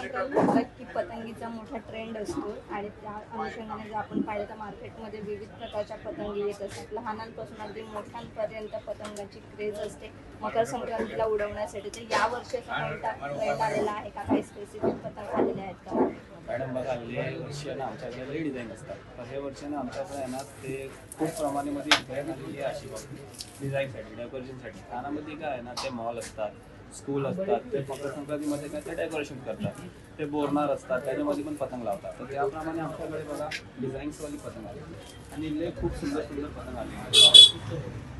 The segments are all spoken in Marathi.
संक्रांत म्हटलं की पतंगीचा मोठा ट्रेंड असतो आणि त्या अनुषंगाने जर आपण पाहिलं तर मार्केटमध्ये विविध प्रकारच्या पतंगी येत असतात. लहानांपासून अगदी मोठ्यांपर्यंत पतंगाची क्रेज असते मकर संक्रांतीला उडवण्यासाठी. तर या वर्षी असा कोणता ट्रेंड आलेला आहे का, काही स्पेसिफिक पतंग आलेले आहेत का? मॅडम बघा, हे वर्षी आहे ना आमच्याकडे लई डिझाईन असतात. तर हे वर्षी ना आमच्याकडे आहे ना ते खूप प्रमाणामध्ये डिझाईन आलेली आहे. अशी डिझाईनसाठी, डेकोरेशनसाठी ठाण्यामध्ये काय आहे ना, ते मॉल असतात, स्कूल असतात, ते मकर संक्रांतीमध्ये काय ते डेकोरेशन करतात, ते बोरणार असतात, त्याच्यामध्ये पण पतंग लावतात. तर त्याप्रमाणे आमच्याकडे बघा डिझाईन्सवाली पतंग आली आणि लई खूप सुंदर सुंदर पतंग आली.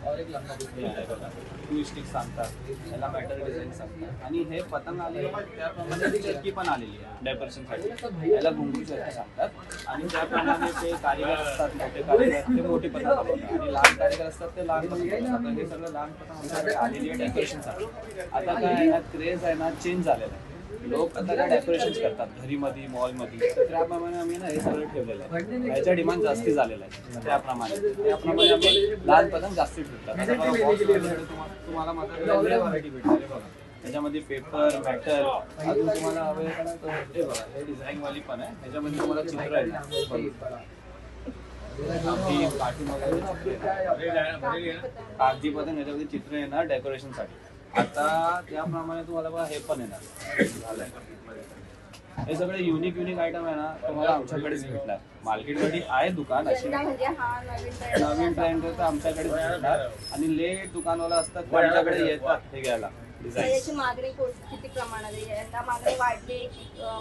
हे आहे बघा, टू स्टिक सांगतात, याला मॅटर डिझाईन सांगतात. आणि हे पतंग आले त्याप्रमाणे चक्की पण आलेली आहे डेकोरेशनसाठी, याला घुंगरू चक्की सांगतात. आणि त्याप्रमाणे ते कारीगर असतात, मोठे कारीगर ते मोठे पतंग बनवतात आणि लहान कारीगर असतात ते लहान पतंग बनवतात. हे सगळं लहान पतंग आमच्याकडे आलेली आहे डेकोरेशनसाठी. आता काय आहे ना, क्रेज आहे ना चेंज झालेला आहे. लोक आता काय डेकोरेशन करतात घरीमध्ये, मॉलमध्ये. तर त्याप्रमाणे आम्ही ना हे सगळं ठेवलेलं आहे. याचा डिमांड जास्ती झालेला आहे. त्याप्रमाणे आम्ही लहान पतंग जास्ती ठेवतात. आता बघा, तुम्हाला माझ्या व्हरायटी भेटणार बघा. त्याच्यामध्ये पेपर, मॅटर, अजून तुम्हाला हवे हे बघा, हे डिझाईनवाली पण आहे. त्याच्यामध्ये तुम्हाला चित्र आहे कागदी पतंग, याच्यामध्ये चित्र येणार डेकोरेशनसाठी. आता त्याप्रमाणे तुम्हाला बघा हे पण येणार. हे सगळे युनिक आयटम आहे ना, तुम्हाला आमच्याकडेच भेटणार. मार्केटमध्ये आहे दुकान अशी नवीन ट्रेंड तर आमच्याकडेच भेटणार. आणि लेट दुकानवाला असतात ते आमच्याकडे येतात हे घ्यायला. याची मागणी किती प्रमाणात आहे? मागणी वाढली,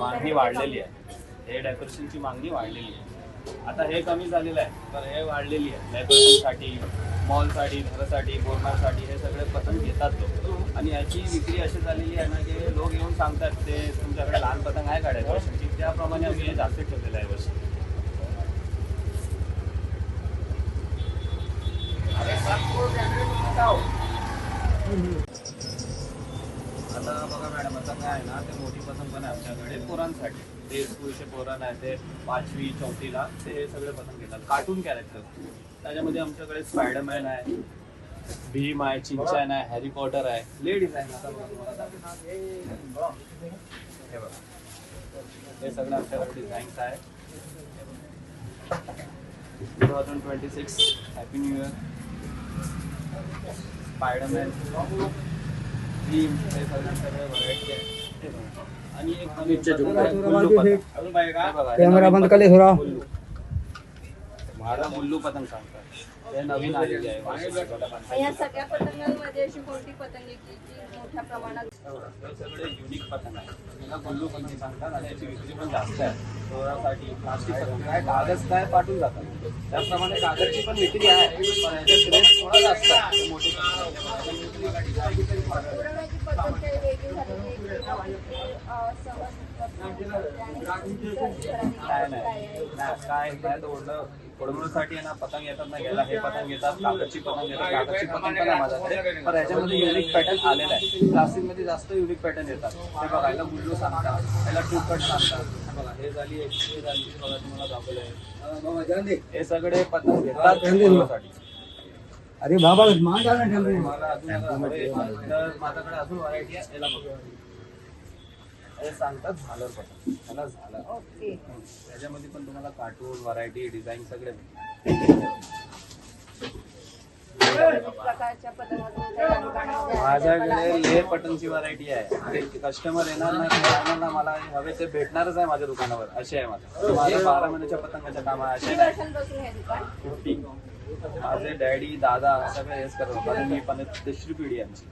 मागणी वाढलेली आहे. हे डेकोरेशनची मागणी वाढलेली आहे. आता हे कमी झालेलं आहे, तर हे वाढलेली आहे. डेकोरेशनसाठी, मॉलसाठी, घरासाठी, बोरणासाठी हे सगळे पतंग घेतात लोक. आणि याची विक्री अशी झालेली आहे ना की लोक येऊन सांगतात ते तुमच्याकडे लहान पतंग आहे का डेकोरेशनची. त्याप्रमाणे आम्ही हे जास्त ठेवलेलं आहे वर्षी. आता बघा मॅडम, आता काय आहे ना, ते मोठी पतंग पण आहे आमच्याकडे पोरांसाठी. ते स्कूलचे पोरांना आहे, ते 5वी 4थीला ते सगळे पतंग घेतात. कार्टून कॅरेक्टर त्याच्यामध्ये आमच्याकडे स्पायडरमॅन आहे, भीम आहे, चिंचॅन आहे, हॅरी पॉटर आहे. ले डिझाईन आता हे बघा, हे सगळं आमच्याकडे डिझाईन्स आहे. 2026 happy new year. Spiderman, Bhim, हे सगळे व्हरायटी आहे. आणि एक कॅमेरा बंद केले थोडा. मला मुल्लू पतंग सांगतात, हे नवीन आलेली आहे. या सगळ्या पतंगांमध्ये अशी कोणती पतंग आहे की मोठ्या प्रमाणात? सगळे युनिक पतंग आहे, त्याला मुल्लू पतंग सांगतात. आणि याची विक्री पण जास्त आहे. दोरासाठी प्लास्टिक पतंग आहे, कागद काय पाठवून जातात. त्याप्रमाणे कागदची पण विक्री आहे, पण याचा क्रेज थोडा जास्त आहे. मोठी काय ओढवण्यासाठी आहे ना पतंग येतात ना घ्यायला. हे पतंग येतात, कागदची पतंग येतात. कागदची पतंग पण आहे माझ्याकडे, पण याच्यामध्ये युनिक पॅटर्न आलेला आहे. प्लास्टिकमध्ये जास्त युनिक पॅटर्न येतात. हे बघा, याला मुल्लू सांगतात, याला टू कट सांगतात. बघा, हे झाली एक झाली, बघा तुम्हाला दाखवलं आहे. हे सगळे पतंग घेतात. अरे बाबा माझ्याकडे अजून व्हरायटी आहे. याला बघा, हे सांगतात झालर पतंग, याला झालर. त्याच्यामध्ये पण तुम्हाला कार्टून, व्हरायटी, डिझाईन सगळे माझ्याकडे लेअर पटनची व्हरायटी आहे. कस्टमर येणार ना, मला हवे ते भेटणारच आहे माझ्या दुकानावर. असे आहे माझं 12 महिन्याच्या पतंगाच्या काम आहे. असे 50. माझे डॅडी, दादा सगळे हेच करत होते. मी पण तिसरी पिढी आमची.